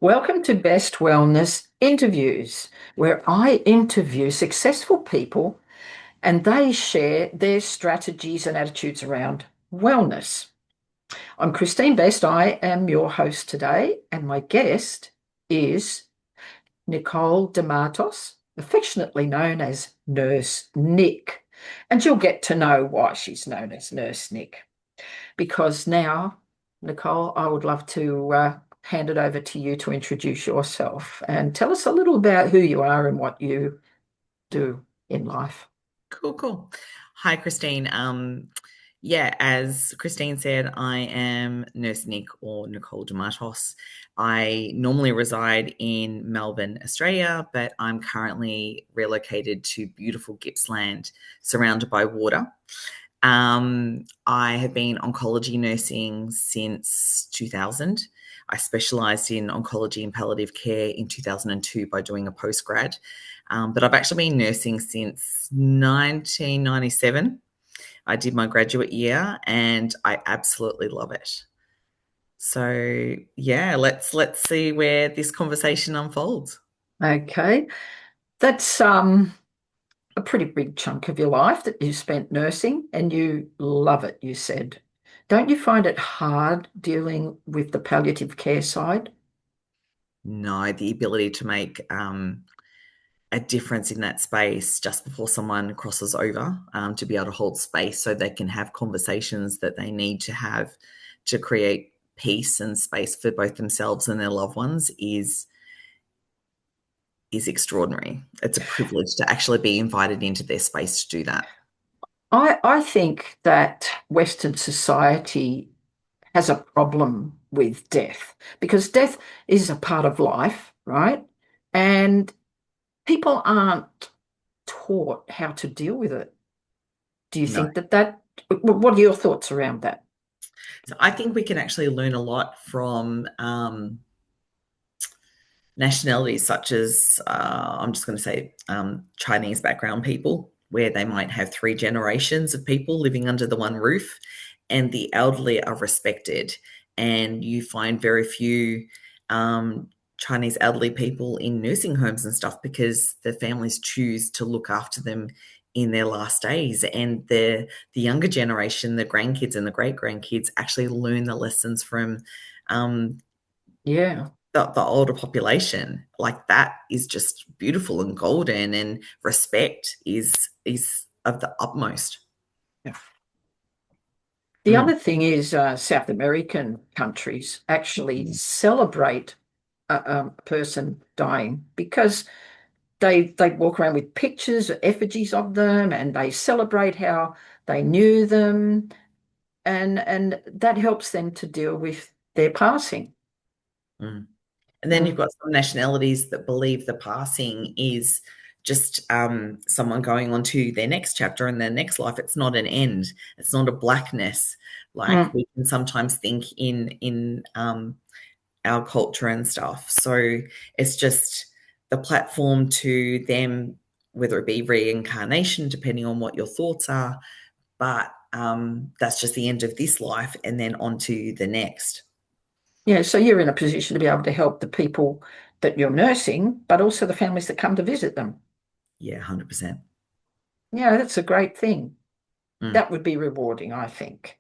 Welcome to Best Wellness Interviews, where I interview successful people and they share their strategies and attitudes around wellness. I'm Christine Best. I am your host today, and my guest is Nicole DeMartos, affectionately known as Nurse Nick. And you'll get to know why she's known as Nurse Nick. Because now, Nicole, I would love to hand it over to you to introduce yourself and tell us a little about who you are and what you do in life. Cool. Hi, Christine. Yeah, as Christine said, I am Nurse Nick or Nicole DeMartos. I normally reside in Melbourne, Australia, but I'm currently relocated to beautiful Gippsland, surrounded by water. I have been oncology nursing since 2000. I specialised in oncology and palliative care in 2002 by doing a postgrad. But I've actually been nursing since 1997. I did my graduate year and I absolutely love it. So yeah, let's see where this conversation unfolds. Okay. That's a pretty big chunk of your life that you spent nursing and you love it, you said. Don't you find it hard dealing with the palliative care side? No, the ability to make a difference in that space just before someone crosses over, to be able to hold space so they can have conversations that they need to have to create peace and space for both themselves and their loved ones is extraordinary. It's a privilege to actually be invited into their space to do that. I think that Western society has a problem with death because death is a part of life, right? And people aren't taught how to deal with it. Do you No. think what are your thoughts around that? So I think we can actually learn a lot from nationalities such as, I'm just going to say, Chinese background people, where they might have three generations of people living under the one roof, and the elderly are respected. And you find very few Chinese elderly people in nursing homes and stuff because the families choose to look after them in their last days. And the younger generation, the grandkids and the great grandkids, actually learn the lessons from um, Yeah. the older population. Like that is just beautiful and golden, and respect is of the utmost. Yeah. The Mm, other thing is South American countries actually mm, celebrate a person dying because they walk around with pictures, effigies of them, and they celebrate how they knew them, and that helps them to deal with their passing. mm. And then you've Mm, got some nationalities that believe the passing is just someone going on to their next chapter in their next life. It's not an end. It's not a blackness like mm. we can sometimes think in our culture and stuff. So it's just the platform to them, whether it be reincarnation, depending on what your thoughts are, but that's just the end of this life and then on to the next. Yeah, so you're in a position to be able to help the people that you're nursing, but also the families that come to visit them. Yeah, 100%. Yeah, that's a great thing. Mm, That would be rewarding, I think.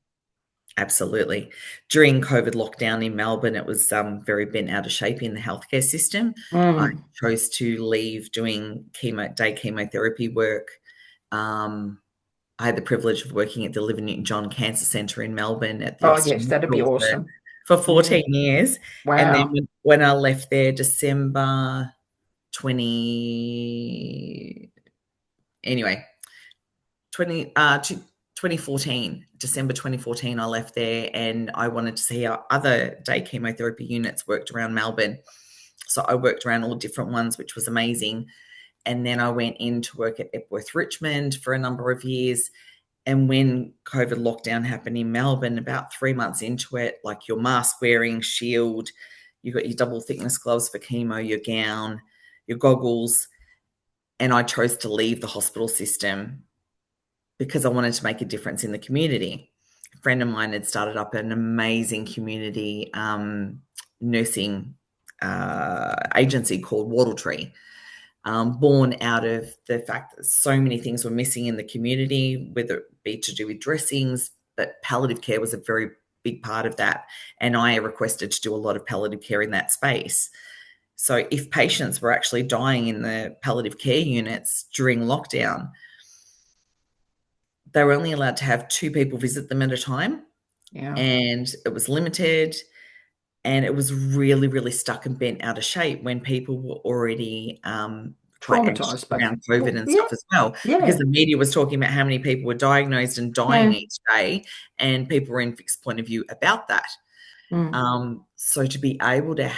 absolutely. During COVID lockdown in Melbourne, it was very bent out of shape in the healthcare system. I Mm. chose to leave doing day chemotherapy work. Um, I had the privilege of working at the Liver Newton John Cancer Centre in Melbourne at the Oh, yes, Oxygen that'd be Hospital awesome. for Mm. 14 years. And then Wow. when I left there, December 20, anyway, 20, 2014, December 2014, I left there and I wanted to see how other day chemotherapy units worked around Melbourne. So I worked around all different ones, which was amazing. And then I went in to work at Epworth Richmond for a number of years. And when COVID lockdown happened in Melbourne, about 3 months into it, like your mask wearing, shield, you got your double thickness gloves for chemo, your gown, your goggles. And I chose to leave the hospital system because I wanted to make a difference in the community. A friend of mine had started up an amazing community nursing agency called Wattle Tree, born out of the fact that so many things were missing in the community, whether it be to do with dressings, but palliative care was a very big part of that. And I requested to do a lot of palliative care in that space. So if patients were actually dying in the palliative care units during lockdown, they were only allowed to have 2 people visit them at a time, Yeah. and it was limited, and it was really, really stuck and bent out of shape when people were already quite anxious Traumatized, around COVID well, and yeah, stuff as well, because yeah, the media was talking about how many people were diagnosed and dying yeah. each day, and people were in fixed point of view about that. Mm, So to be able to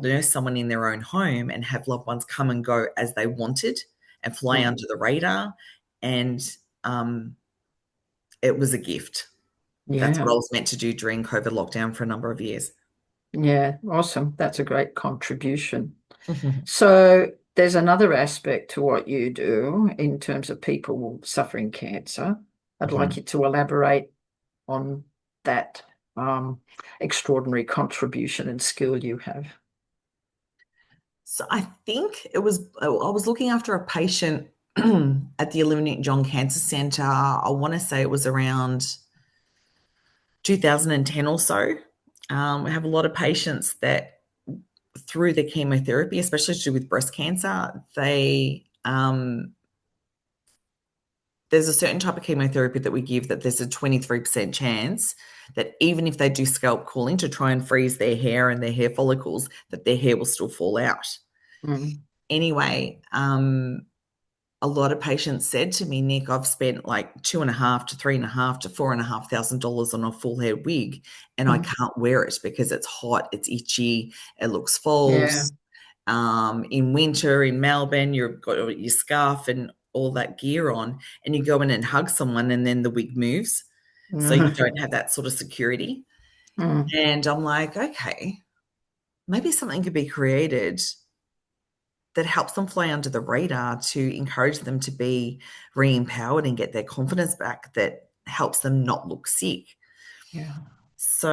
nurse someone in their own home and have loved ones come and go as they wanted and fly mm, under the radar, and um, it was a gift. That's what yeah, I was meant to do during COVID lockdown for a number of years. yeah. Awesome. That's a great contribution. So there's another aspect to what you do in terms of people suffering cancer. I'd like Mhm. you to elaborate on that extraordinary contribution and skill you have. So I think it was, I was looking after a patient at the Olivia John Cancer Centre. I want to say it was around 2010 or so. We have a lot of patients that, through the chemotherapy, especially to do with breast cancer, there's a certain type of chemotherapy that we give that there's a 23% chance that even if they do scalp cooling to try and freeze their hair and their hair follicles, that their hair will still fall out. Mm, Anyway, a lot of patients said to me, Nick, I've spent like 2.5 to 3.5 to $4,500 on a full head wig, and I mm, can't wear it because it's hot, it's itchy, it looks yeah. false. In winter in Melbourne, you've got your scarf and all that gear on, and you go in and hug someone, and then the wig moves. So you don't have that sort of security. Mm, And I'm like, okay, maybe something could be created that helps them fly under the radar to encourage them to be re-empowered and get their confidence back, that helps them not look sick. yeah. So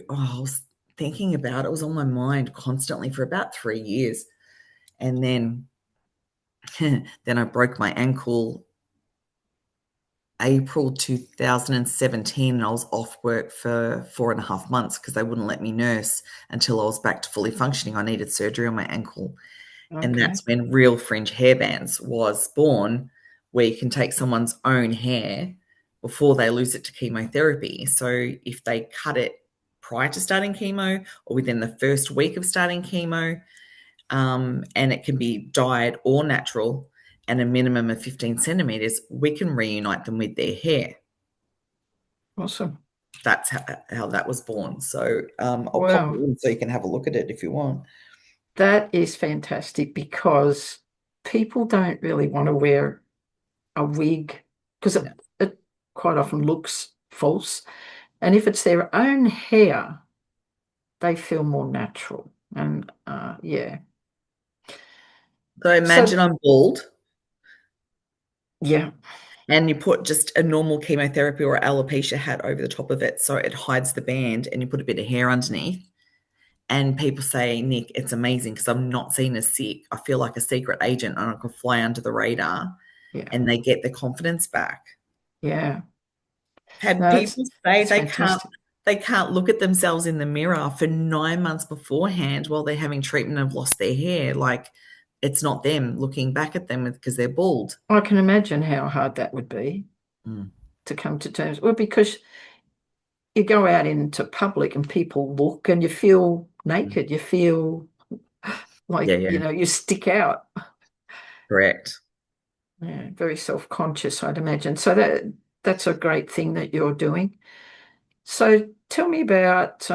I was thinking about it, was on my mind constantly for about 3 years. And then then I broke my ankle April 2017, and I was off work for 4.5 months because they wouldn't let me nurse until I was back to fully functioning. I needed surgery on my ankle. And Okay. that's when Real Fringe Hairbands was born, where you can take someone's own hair before they lose it to chemotherapy. So if they cut it prior to starting chemo or within the first week of starting chemo, and it can be dyed or natural and a minimum of 15 centimeters, we can reunite them with their hair. Awesome. That's how that was born. So I'll pop it Wow. in so you can have a look at it if you want. That is fantastic because people don't really want to wear a wig because No. it quite often looks false. And if it's their own hair, they feel more natural. And yeah. So So, imagine I'm bald, yeah. and you put just a normal chemotherapy or alopecia hat over the top of it so it hides the band, and you put a bit of hair underneath. And people say, Nick, it's amazing because I'm not seen as sick. I feel like a secret agent and I can fly under the radar, Yeah. and they get their confidence back. Yeah. Had No, people say it's fantastic. they can't look at themselves in the mirror for 9 months beforehand while they're having treatment and have lost their hair. Like, it's not them looking back at them because they're bald. I can imagine how hard that would be Mm, to come to terms. Well, because you go out into public and people look and you feel mm. naked. You feel Yeah, like, yeah, you stick out. correct. Yeah, very self-conscious, I'd imagine. So that's a great thing that you're doing. So tell me about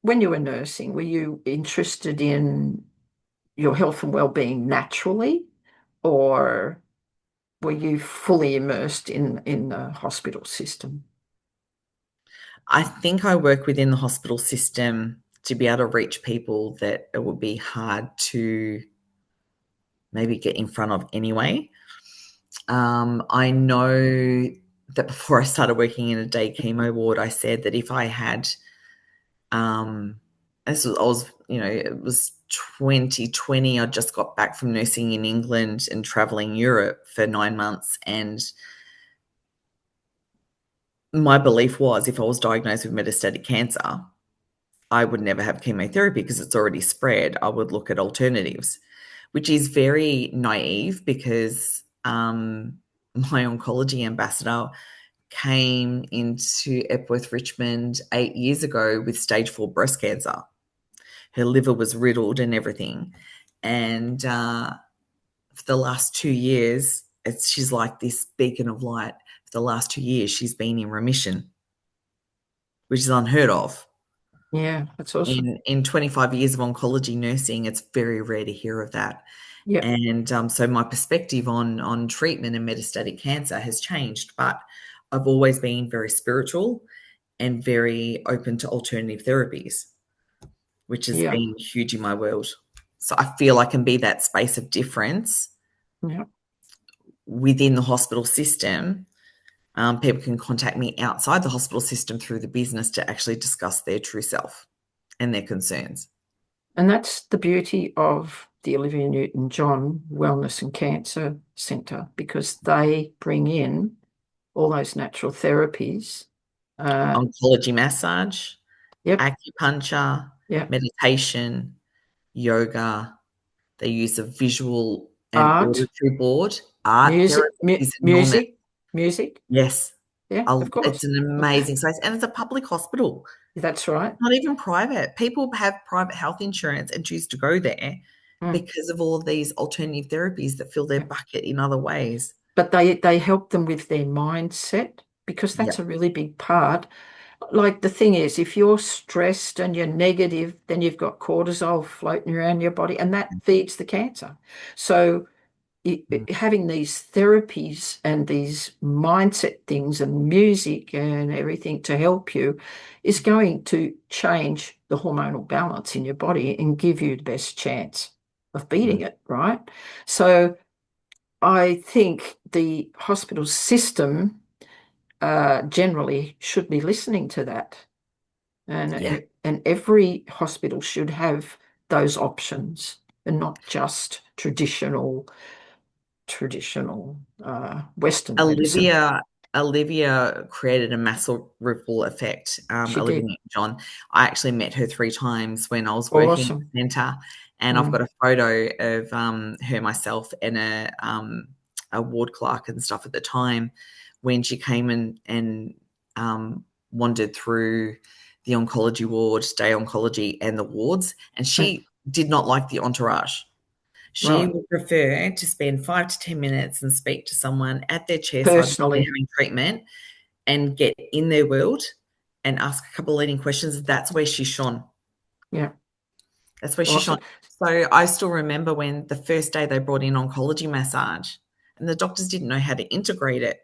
when you were nursing, were you interested in your health and well-being naturally, or were you fully immersed in the hospital system? I think I work within the hospital system to be able to reach people that it would be hard to maybe get in front of anyway. I know that before I started working in a day chemo ward, I said that if I had I was, it was 2020. I just got back from nursing in England and traveling Europe for 9 months. And my belief was if I was diagnosed with metastatic cancer, I would never have chemotherapy because it's already spread. I would look at alternatives, which is very naive because my oncology ambassador came into Epworth, Richmond 8 years ago with stage 4 breast cancer. Her liver was riddled and everything. And for the last 2 years, she's like this beacon of light. For the last 2 years, she's been in remission, which is unheard of. Yeah, that's awesome. In 25 years of oncology nursing, it's very rare to hear of that. Yep, And so my perspective on treatment and metastatic cancer has changed, but I've always been very spiritual and very open to alternative therapies, which has yeah, been huge in my world. So I feel I can be that space of difference yeah. within the hospital system. People can contact me outside the hospital system through the business to actually discuss their true self and their concerns. And that's the beauty of the Olivia Newton-John Wellness and Cancer Centre, because they bring in all those natural therapies. Uh, Oncology massage, yep, acupuncture, yep. meditation, yoga. They use a visual and Art, auditory board. Art music, therapy is enormous. music, music. Yes. Yeah, of It's course. an amazing space. And it's a public hospital, That's right. not even private. People have private health insurance and choose to go there Mm. because of all of these alternative therapies that fill their Yeah. bucket in other ways. But they help them with their mindset, because that's Yep. a really big part. Like, the thing is, if you're stressed and you're negative, then you've got cortisol floating around your body, and that feeds the cancer. So Mm. having these therapies and these mindset things and music and everything to help you is going to change the hormonal balance in your body and give you the best chance of beating Mm. it, right? So I think the hospital system generally should be listening to that, Yeah. and every hospital should have those options and not just traditional Western medicine. Olivia Olivia created a massive ripple effect. She Olivia did. Newton-John. I actually met her 3 times when I was working at Awesome. the centre, and I've got Mm, a photo of her, myself, and a ward clerk and stuff at the time when she came and wandered through the oncology ward, day oncology, and the wards, and right. she did not like the entourage. She Right. would prefer to spend 5 to 10 minutes and speak to someone at their chairside while they're Personally. having treatment and get in their world and ask a couple of leading questions. That's where she shone. Yeah. That's where she shone. Awesome. So I still remember when the first day they brought in oncology massage and the doctors didn't know how to integrate it.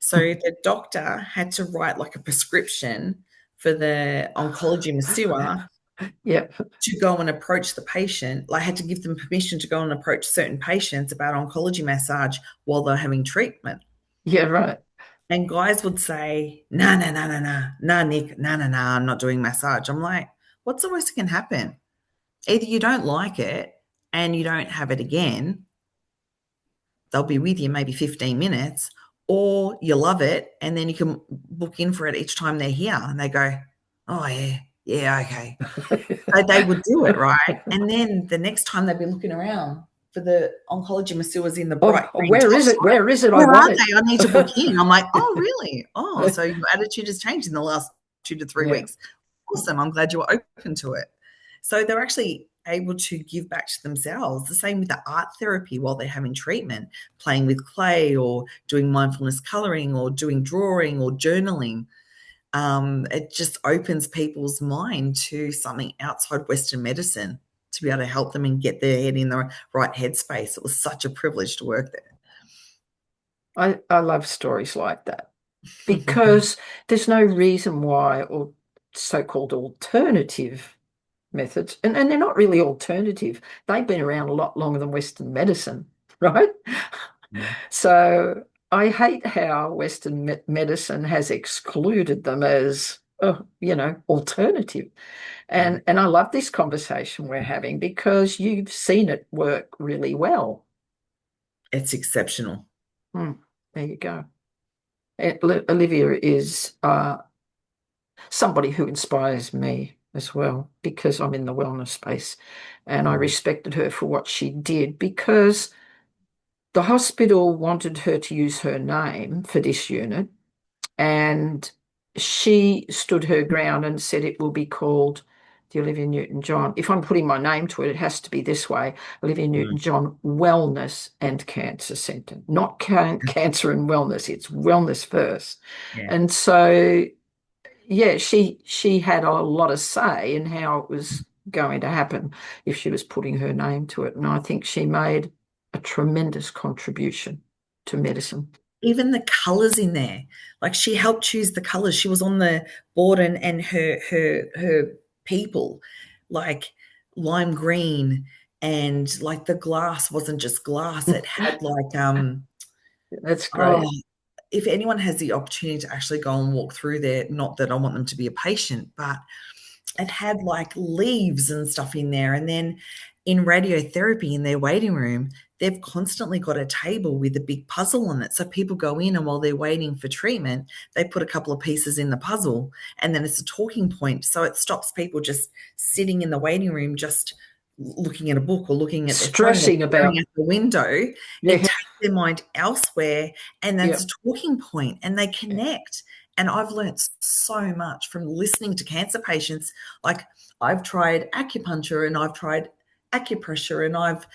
So the doctor had to write like a prescription for the oncology masseur Yeah. to go and approach the patient. Like, I had to give them permission to go and approach certain patients about oncology massage while they're having treatment. Yeah. Right. And guys would say, no, no, no, no, no, no, Nick, no, no, no, I'm not doing massage. I'm like, what's the worst that can happen? Either you don't like it and you don't have it again, they'll be with you maybe 15 minutes, or you love it and then you can book in for it each time they're here and they go, oh, yeah, yeah, okay. So they would do it, right? And then the next time they'd be looking around for the oncology masseurs in the Oh, bright green where is tops. it? Where is it? I Where want are it. they? I need to book in. I'm like, oh, really? Oh, so your attitude has changed in the last 2 to 3 Yeah. weeks. Awesome. I'm glad you were open to it. So they're actually able to give back to themselves. The same with the art therapy while they're having treatment, playing with clay or doing mindfulness coloring or doing drawing or journaling. It just opens people's mind to something outside Western medicine to be able to help them and get their head in the right headspace. It was such a privilege to work I love stories like that, there. because there's no reason why, or so-called alternative methods, and they're not really alternative. They've been around a lot longer than Western medicine, right? So I hate how Western medicine has excluded them as, alternative. Mm. And I love this conversation we're having because you've seen it work really well. It's exceptional. Hmm, there you go. Olivia is somebody who inspires me as well because I'm in the wellness space, and I Mm. respected her for what she did because the hospital wanted her to use her name for this unit, and she stood her ground and said it will be called the Olivia Newton-John. If I'm putting my name to it, it has to be this way: Olivia Mm. Newton-John Wellness and Cancer Centre, not cancer and wellness. It's wellness first. Yeah. And so, yeah, she had a lot of say in how it was going to happen if she was putting her name to it. And I think she made a tremendous contribution to medicine. Even the colors in there, like she helped choose the colors. She was on the board, and her people, like lime green, and like the glass wasn't just glass. It had like That's great. oh, if anyone has the opportunity to actually go and walk through there, not that I want them to be a patient, but it had like leaves and stuff in there. And then in radiotherapy in their waiting room, they've constantly got a table with a big puzzle on it. So people go in, and while they're waiting for treatment, they put a couple of pieces in the puzzle, and then it's a talking point. So it stops people just sitting in the waiting room, just looking at a book or looking at their phone or Stressing staring about, at the window. It yeah, takes their mind elsewhere, and yeah, that's a talking point, and they connect. And I've learned so much from listening to cancer patients. Like I've tried acupuncture, and I've tried acupressure, and I've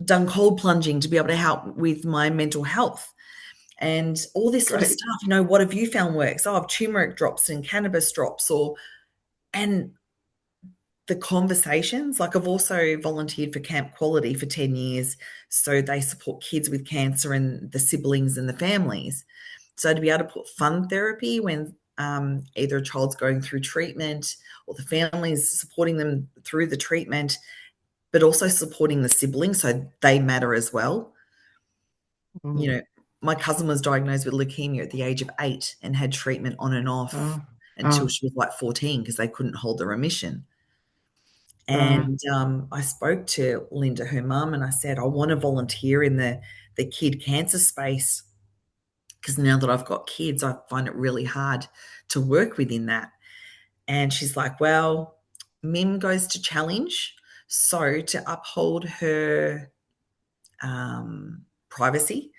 done cold plunging to be able to help with my mental health and all this sort of great. stuff. What have you found works? Oh, I've turmeric drops and cannabis drops, and the conversations. Like I've also volunteered for Camp Quality for 10 years. So they support kids with cancer and the siblings and the families. So to be able to put fun therapy when either a child's going through treatment or the family's supporting them through the treatment, but also supporting the siblings so they matter as well. You Mm. know, my cousin was diagnosed with leukemia at the age of 8 and had treatment on and off Oh, until oh, she was like 14 because they couldn't hold the remission. right. And I spoke to Linda, her mum, and I said, I want to volunteer in the kid cancer space because now that I've got kids, I find it really hard to work within that. And she's like, well, Mim goes to challenge. So to uphold her privacy,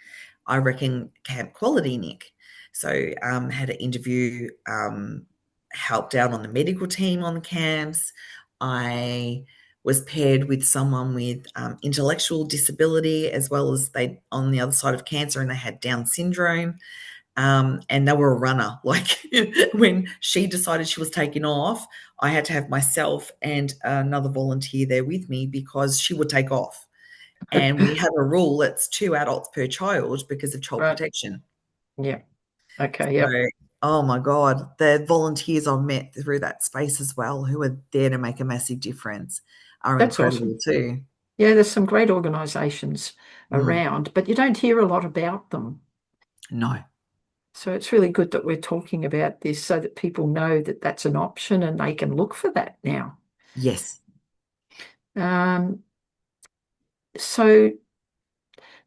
I reckon Camp Quality, Nick. So had an interview, helped out on the medical team on the camps. I was paired with someone with intellectual disability as well as they on the other side of cancer, and they had Down syndrome. And they were a runner. Like when she decided she was taking off, I had to have myself and another volunteer there with me because she would take off. And we have a rule it's 2 adults per child because of child Right. protection. Yeah. Okay. So, Yep. oh my God, the volunteers I've met through that space as well, who are there to make a massive difference, are That's incredible awesome. too. Yeah, there's some great organizations Mm, around, but you don't hear a lot about them. no, So it's really good that we're talking about this so that people know that that's an option and they can look for that now. yes. Um, so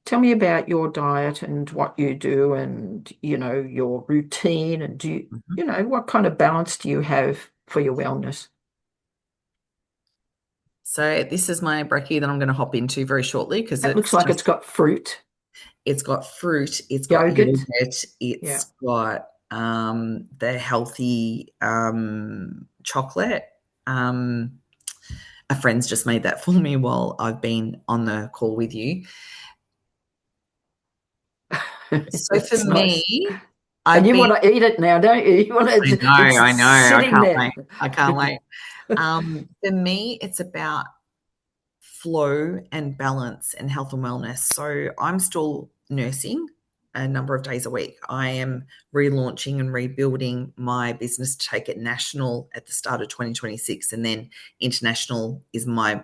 tell me about your diet and what you do and, your routine and Mhm. what kind of balance do you have for your wellness? So this is my brekkie that I'm going to hop into very shortly because That looks it's like it's just got fruit, it's got fruit, it's got yogurt. yogurt, Yeah. it's got the healthy chocolate. Um, a friend's just made that for me while I've been on the call with you. So for That's nice. me, And I've you been, want to eat it now, don't you? You want to, it's I know, I sitting can't there. wait. I can't wait. For me, it's about flow and balance and health and wellness. So I'm still nursing a number of days a week. I am relaunching and rebuilding my business to take it national at the start of 2026. And then international is my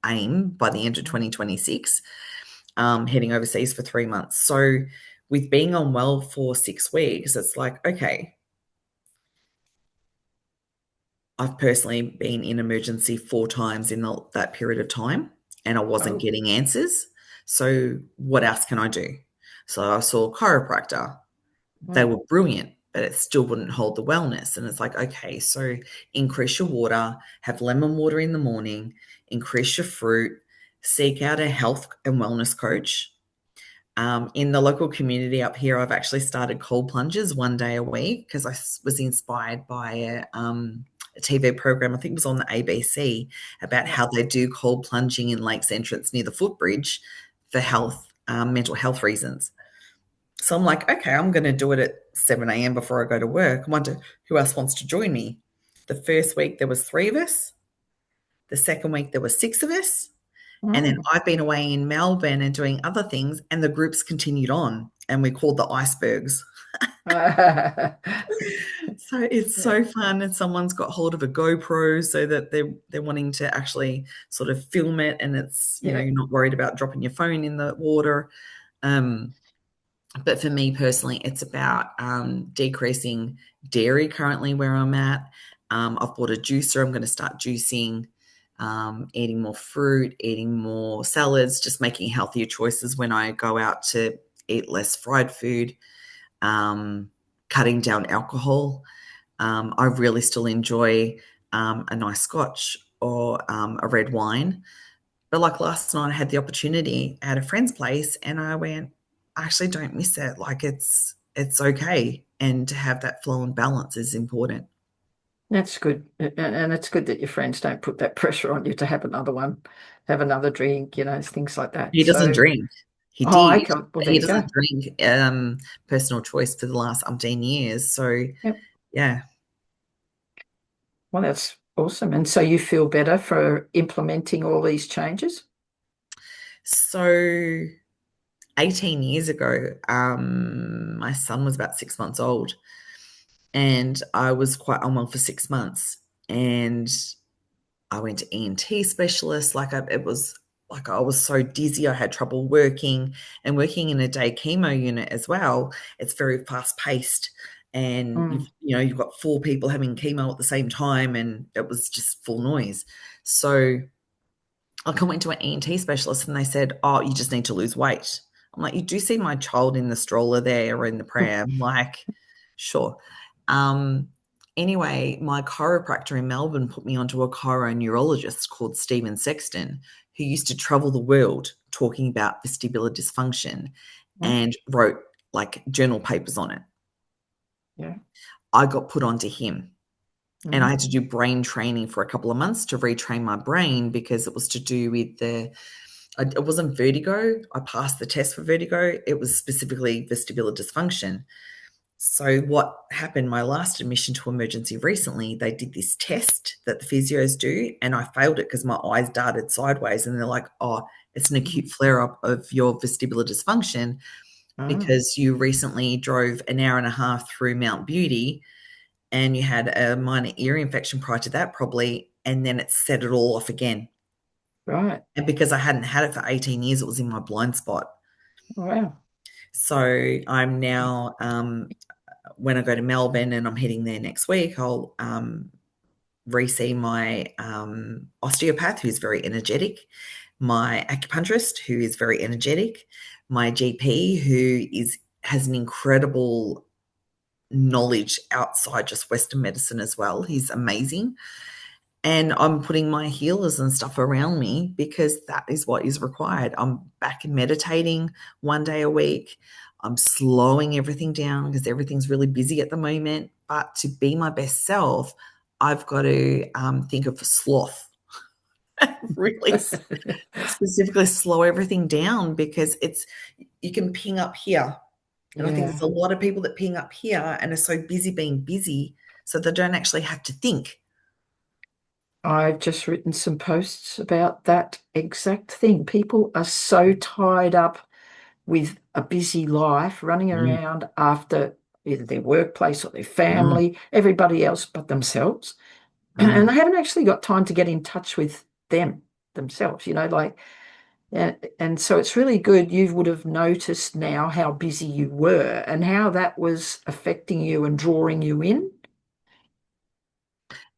aim by the end of 2026, heading overseas for 3 months. So with being on well for 6 weeks, it's like, okay, I've personally been in emergency 4 times in that period of time, and I wasn't Oh, getting answers. So what else can I do? So I saw a chiropractor. They mm, were brilliant, but it still wouldn't hold the wellness. And it's like, okay, so increase your water, have lemon water in the morning, increase your fruit, seek out a health and wellness coach. In the local community up here, I've actually started cold plunges 1 day a week because I was inspired by a TV program, I think it was on the ABC, about yeah. how they do cold plunging in Lakes Entrance near the footbridge for health, mental health reasons. So I'm like, okay, I'm going to do it at 7 a.m. before I go to work. I wonder who else wants to join me. The first week there was 3 of us. The second week there were 6 of us. And then Mm. I've been away in Melbourne and doing other things, and the groups continued on, and we called the icebergs. So it's Yeah, so fun, and someone's got hold of a GoPro so that they're wanting to actually sort of film it, and it's yeah, you're not worried about dropping your phone in the water. Um, but for me personally, it's about decreasing dairy currently where I'm at. I've bought a juicer. I'm going to start juicing, eating more fruit, eating more salads, just making healthier choices when I go out to eat less fried food, um, cutting down alcohol. I really still enjoy a nice scotch or a red wine. But like last night, I had the opportunity at a friend's place, and I went, I actually don't miss it. Like it's okay, and to have that flow and balance is important. that's good. And it's good that your friends don't put that pressure on you to have another one, have another drink, things like that. He doesn't So, drink. He oh, did, okay. Well, but there he you go. doesn't drink. Personal choice for the last umpteen years. So Yep. yeah. Well, that's awesome. And so you feel better for implementing all these changes? So 18 years ago, my son was about 6 months old, and I was quite unwell for 6 months. And I went to ENT specialist. It was like I was so dizzy. I had trouble working, and working in a day chemo unit as well. It's very fast paced, and Mm, you've got 4 people having chemo at the same time, and it was just full noise. So I went to an ENT specialist, and they said, "Oh, you just need to lose weight." I'm like, "You do see my child in the stroller there or in the pram?" Like, sure. Um, anyway, my chiropractor in Melbourne put me onto a chironeurologist called Stephen Sexton, who used to travel the world talking about vestibular dysfunction mm, and wrote like journal papers on it. yeah. I got put onto him, and I Mm, had to do brain training for a couple of months to retrain my brain because it was to do with it wasn't vertigo. I passed the test for vertigo. It was specifically vestibular dysfunction. So what happened, my last admission to emergency recently, they did this test that the physios do, and I failed it because my eyes darted sideways, and they're like, "Oh, it's an mm, acute flare-up of your vestibular dysfunction mm, because you recently drove an hour and a half through Mount Beauty and you had a minor ear infection prior to that probably, and then it set it all off again." right. And because I hadn't had it for 18 years, it was in my blind spot. Wow. So I'm now, when I go to Melbourne and I'm heading there next week, I'll re-see my osteopath, who's very energetic, my acupuncturist, who is very energetic, my GP, who has an incredible knowledge outside just Western medicine as well. He's amazing. And I'm putting my healers and stuff around me because that is what is required. I'm back in meditating 1 day a week. I'm slowing everything down because everything's really busy at the moment. But to be my best self, I've got to think of sloth, really specifically slow everything down because you can ping up here. And I think there's Yeah. a lot of people that ping up here and are so busy being busy, so they don't actually have to think. I've just written some posts about that exact thing. People are so tied up with a busy life, running Mm, around after either their workplace or their mm, family, everybody else but themselves. And mm. they haven't actually got time to get in touch with themselves, like, and so it's really good. You would have noticed now how busy you were and how that was affecting you and drawing you in.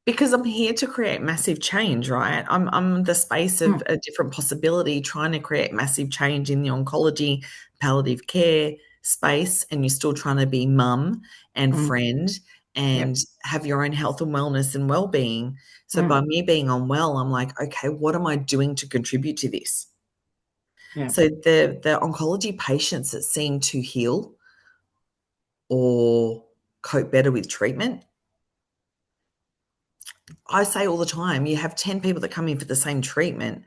Because I'm here to create massive change, right? I'm the space of Mm, a different possibility, trying to create massive change in the oncology, palliative care space, and you're still trying to be mum and mm, friend and yep, have your own health and wellness and well-being. So by mm, me being unwell, I'm like, okay, what am I doing to contribute to this? yeah. So the oncology patients that seem to heal or cope better with treatment, I say all the time, you have 10 people that come in for the same treatment.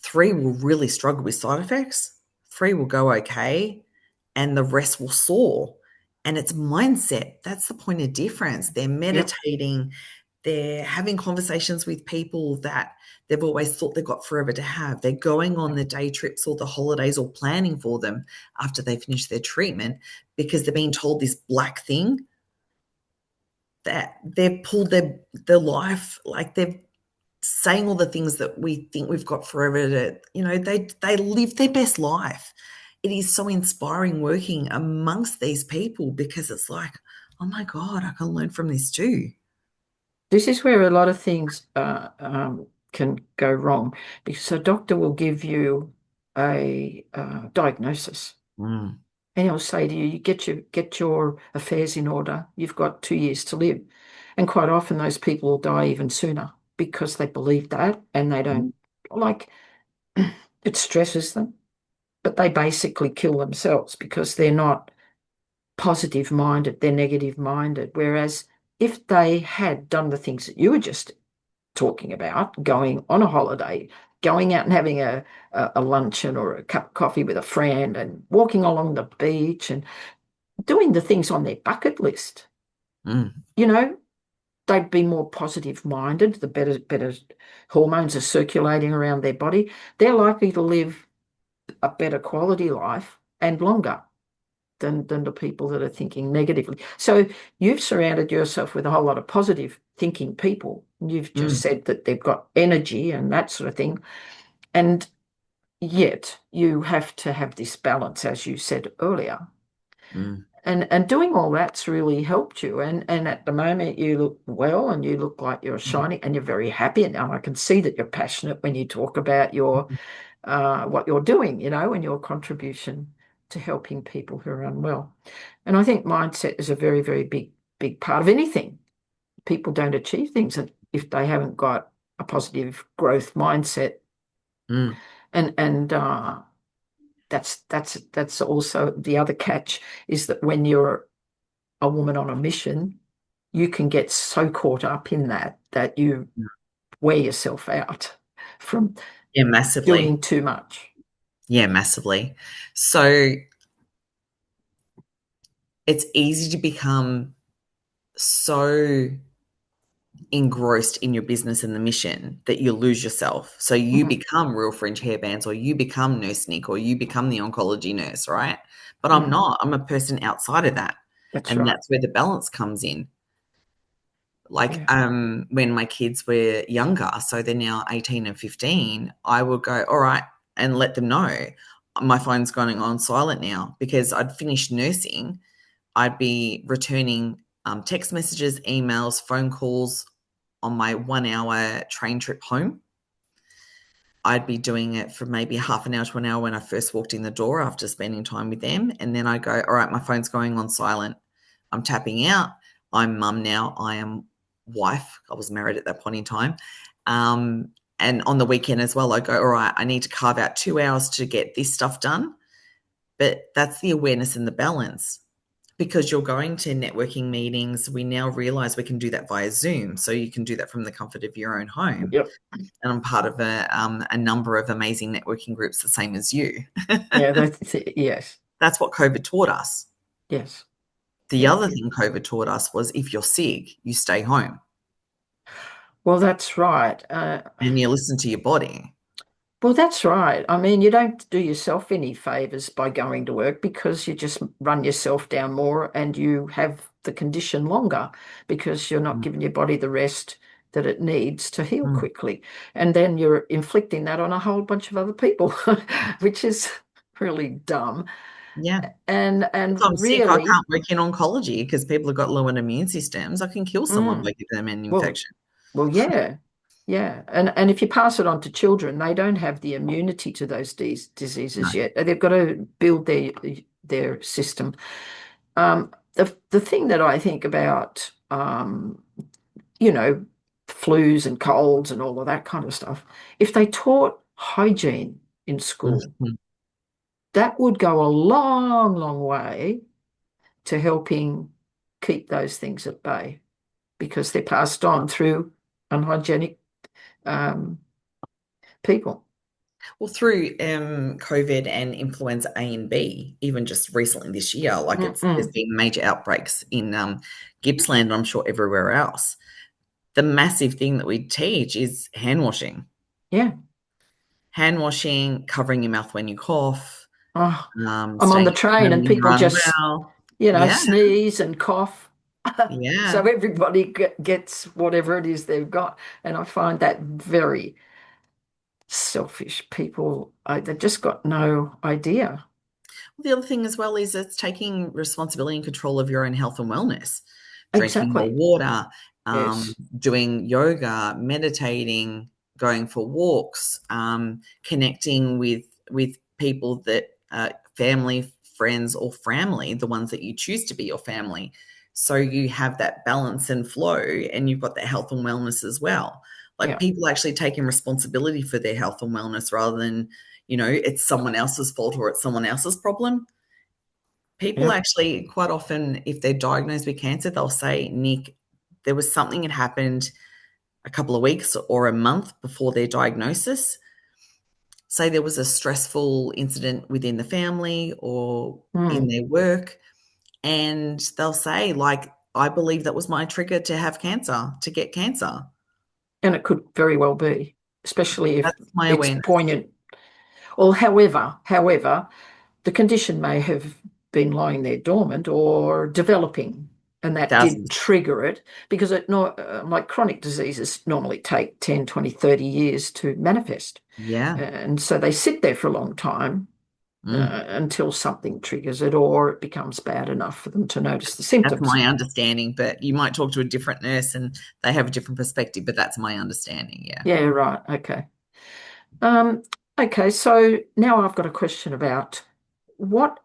3 will really struggle with side effects, 3 will go okay, and the rest will soar. And it's mindset. That's the point of difference. They're Yep. meditating, they're having conversations with people that they've always thought they've got forever to have. They're going on the day trips or the holidays or planning for them after they finish their treatment because they're being told this black thing that they've pulled their life, like they've saying all the things that we think we've got forever to, they live their best life. It is so inspiring working amongst these people because it's like, oh my God, I can learn from this too. This is where a lot of things can go wrong because a doctor will give you a diagnosis Mm, and he'll say to you, you get your affairs in order. You've got 2 years to live. And quite often those people will die even sooner because they believe that and they don't mm, like it stresses them, but they basically kill themselves because they're not positive minded, they're negative minded. Whereas if they had done the things that you were just talking about, going on a holiday, going out and having a luncheon or a cup of coffee with a friend and walking along the beach and doing the things on their bucket list, mm, you know, they'd be more positive minded, the better hormones are circulating around their body. They're likely to live a better quality life and longer than the people that are thinking negatively. So you've surrounded yourself with a whole lot of positive thinking people. You've just mm, said that they've got energy and that sort of thing. And yet you have to have this balance, as you said earlier. mm, And doing all that's really helped you. And at the moment you look well and you look like you're mm, shining and you're very happy. And I can see that you're passionate when you talk about your what you're doing, and your contribution to helping people who are unwell. And I think mindset is a very, very big part of anything. People don't achieve things if they haven't got a positive growth mindset. mm, And that's also the other catch is that when you're a woman on a mission, you can get so caught up in that you mm. wear yourself out from Yeah, massively. doing too much. Yeah, massively. So it's easy to become so engrossed in your business and the mission that you lose yourself. So you Mhm. become Real Fringe Hairbands, or you become Nurse Nick, or you become the oncology nurse, right? But I'm Mm, not. I'm a person outside of that. that's And right. that's where the balance comes in. Like Yeah. when my kids were younger, so they're now 18 and 15, I would go, all right, and let them know my phone's going on silent now because I'd finished nursing. I'd be returning text messages, emails, phone calls on my 1 hour train trip home. I'd be doing it for maybe half an hour to an hour when I first walked in the door after spending time with them. And then I go, all right, my phone's going on silent. I'm tapping out. I'm mum now. I am wife. I was married at that point in time. Um, and on the weekend as well, I go, all right, I need to carve out 2 hours to get this stuff done. But that's the awareness and the balance because you're going to networking meetings. We now realize we can do that via Zoom. So you can do that from the comfort of your own home. Yep. And I'm part of a number of amazing networking groups, the same as you. Yeah, that's it. Yes. That's what COVID taught us. Yes. The Yeah. other thing COVID taught us was if you're sick, you stay home Well, that's right. and you listen to your body. Well, that's right. I mean, you don't do yourself any favors by going to work because you just run yourself down more and you have the condition longer because you're not Mm, giving your body the rest that it needs to heal mm, quickly. And then you're inflicting that on a whole bunch of other people, which is really dumb. Yeah. And If I'm sick, I really, can't work in oncology because people have got lowered immune systems. I can kill someone by mm, giving them an well, infection. well, yeah, yeah. And if you pass it on to children, they don't have the immunity to those No. diseases yet. They've got to build their system. The thing that I think about, you know, flus and colds and all of that kind of stuff, if they taught hygiene in school, Mhm. that would go a long, long way to helping keep those things at bay because they're passed on through unhygienic um, people. Well, through COVID and influenza A and B, even just recently this year, like there's Mm-mm. been major outbreaks in Gippsland, and I'm sure everywhere else. The massive thing that we teach is Yeah. hand washing, covering your mouth when you cough, Oh, I'm on staying the at train home and when you're people just, unwell. Yeah, sneeze and cough. So yeah. everybody gets whatever it is they've got. And I find that very selfish. People, they've just got no idea. The other thing as well is it's taking responsibility and control of your own health and wellness, drinking more Exactly. water, Yes. doing yoga, meditating, going for walks, connecting with people that family, friends, or family, the ones that you choose to be your family. So you have that balance and flow, and you've got that health and wellness as well. Like Yeah. people actually taking responsibility for their health and wellness rather than it's someone else's fault or it's someone else's problem. People Yeah. actually, quite often, if they're diagnosed with cancer, they'll say, Nick, there was something that happened a couple of weeks or a month before their diagnosis. Say there was a stressful incident within the family or in Mm. their work, and they'll say, like, I believe that was my trigger to have cancer, to get cancer. And it could very well be, especially if That's my it's awareness. poignant. Or however, the condition may have been lying there dormant or developing, and that did Thousands. trigger it because like chronic diseases normally take 10, 20, 30 years to manifest. Yeah. And so they sit there for a long time Mm. until something triggers it or it becomes bad enough for them to notice the That's symptoms. my understanding, but you might talk to a different nurse and they have a different perspective, but that's my understanding. Yeah. Yeah, right. Okay. Um, okay, so now I've got a question about what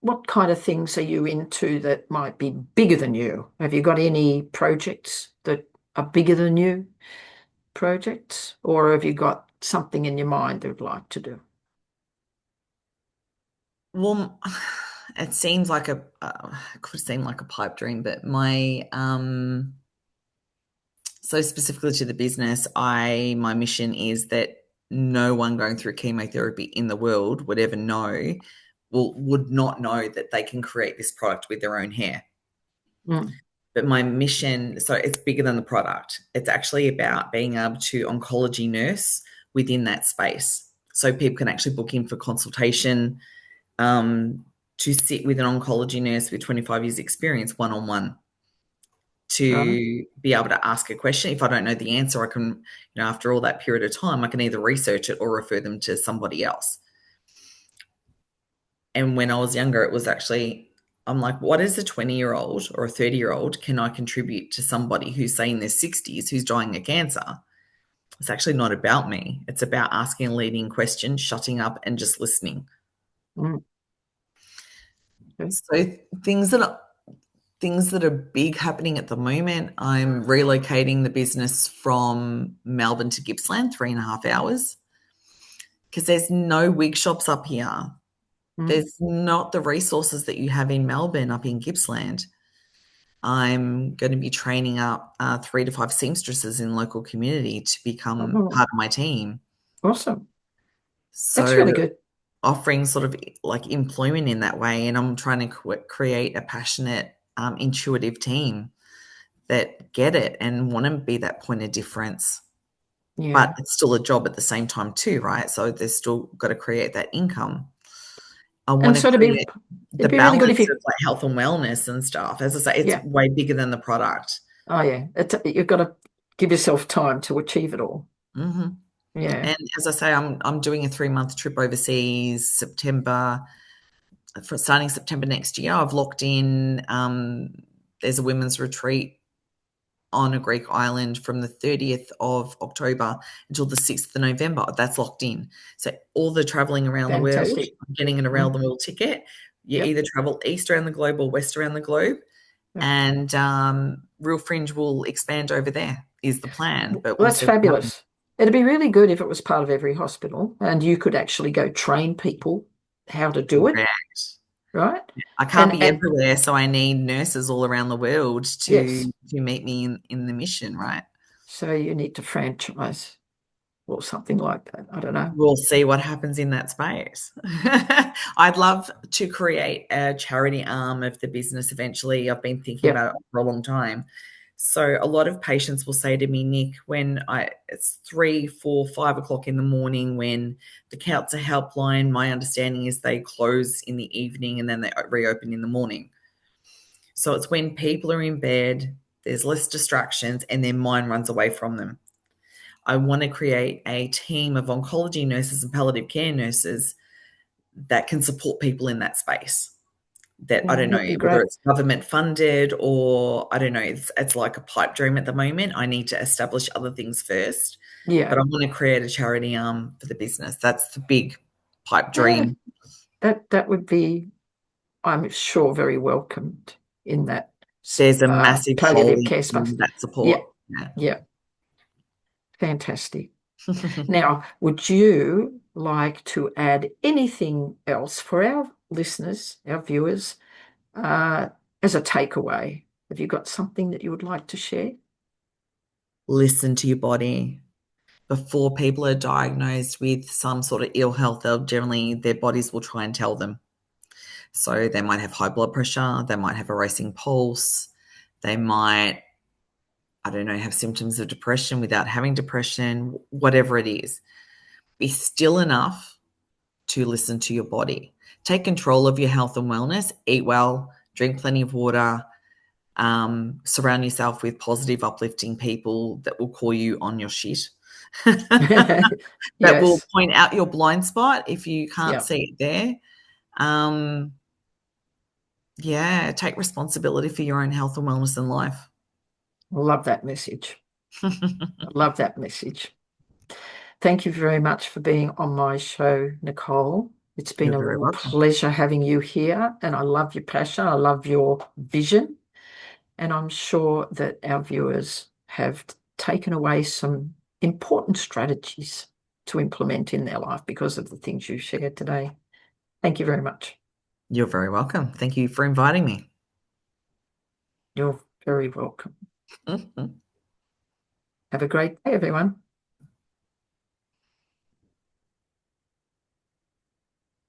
what kind of things are you into that might be bigger than you? Have you got any projects that are bigger than you projects, or have you got something in your mind you'd like to do? Well, it seems like it could seem like a pipe dream, but so specifically to the business, my mission is that no one going through chemotherapy in the world would ever know, would not know that they can create this product with their own hair. Mm. But my mission, so it's bigger than the product. It's actually about being able to oncology nurse within that space. So people can actually book in for consultation, to sit with an oncology nurse with 25 years experience one on one Right? to be able to ask a question. If I don't know the answer, I can, after all that period of time, I can either research it or refer them to somebody else. And when I was younger, it was actually, I'm like, what is a 20-year-old or a 30-year-old can I contribute to somebody who's, say, in their 60s, who's dying of cancer? It's actually not about me. It's about asking a leading question, shutting up, and just listening. Mm. Okay. So things that are big happening at the moment. I'm relocating the business from Melbourne to Gippsland, 3.5 hours, because there's no wig shops up here. Mm. There's not the resources that you have in Melbourne up in Gippsland. I'm going to be training up 3 to 5 seamstresses in local community to become Oh, part of my team. awesome. That's So really good. offering sort of like employment in that way, and I'm trying to create a passionate, intuitive team that get it and want to be that point of difference. But Yeah. it's still a job at the same time too, right? So they've still got to create that income. I want And to so create the it'd be really good if balance of you, like health and wellness and stuff. As I say, it's yeah. way bigger than the product. Oh, yeah. You've got to give yourself time to achieve it all. Hmm. Yeah. And as I say, I'm doing a 3-month trip overseas September. for starting September next year, I've locked in. There's a women's retreat on a Greek island from the 30th of October until the 6th of November. That's locked in. So all the traveling around the world, Fantastic. getting an around the world ticket, you Yep. either travel east around the globe or west around the globe. Yep. And Real Fringe will expand over there is the plan, Well, but we'll that's see what happens. fabulous. It'd be really good if it was part of every hospital and you could actually go train people how to do it, Correct. right? I can't And be everywhere, so I need nurses all around the world yes, to meet me in the mission, right? so you need to franchise or something like that. I don't know. We'll see what happens in that space. I'd love to create a charity arm of the business eventually. I've been thinking Yep. about it for a long time. So a lot of patients will say to me, Nick, it's 3, 4, 5 o'clock in the morning when the cancer helpline, my understanding is they close in the evening and then they reopen in the morning. So it's when people are in bed, there's less distractions, and their mind runs away from them. I want to create a team of oncology nurses and palliative care nurses that can support people in that space. That I don't know That'd be whether great. it's government funded or I don't know, it's like a pipe dream at the moment. I need to establish other things first, but Yeah. I want to create a charity arm for the business. That's the big pipe Yeah. dream. That would be, I'm sure, very welcomed in that There's a massive hole palliative care space. in that Yeah. support. Yeah. Yeah. Fantastic. Now, would you like to add anything else for our listeners, our viewers, uh, as a takeaway? Have you got something that you would like to share? Listen to your body. Before people are diagnosed with some sort of ill health, they'll generally, their bodies will try and tell them. So they might have high blood pressure, they might have a racing pulse, they might, I don't know, have symptoms of depression without having depression, whatever it is. Be still enough to listen to your body. Take control of your health and wellness, eat well, drink plenty of water, surround yourself with positive, uplifting people that will call you on your shit. That will Yes. point out your blind spot if you can't Yeah. see it there. Um, yeah, take responsibility for your own health and wellness in life. I love that message. I love that message. Thank you very much for being on my show, Nicole. It's been You're a very real welcome. pleasure having you here, and I love your passion. I love your vision, and I'm sure that our viewers have taken away some important strategies to implement in their life because of the things you shared today. Thank you very much. You're very welcome. Thank you for inviting me. You're very welcome. Have a great day, everyone.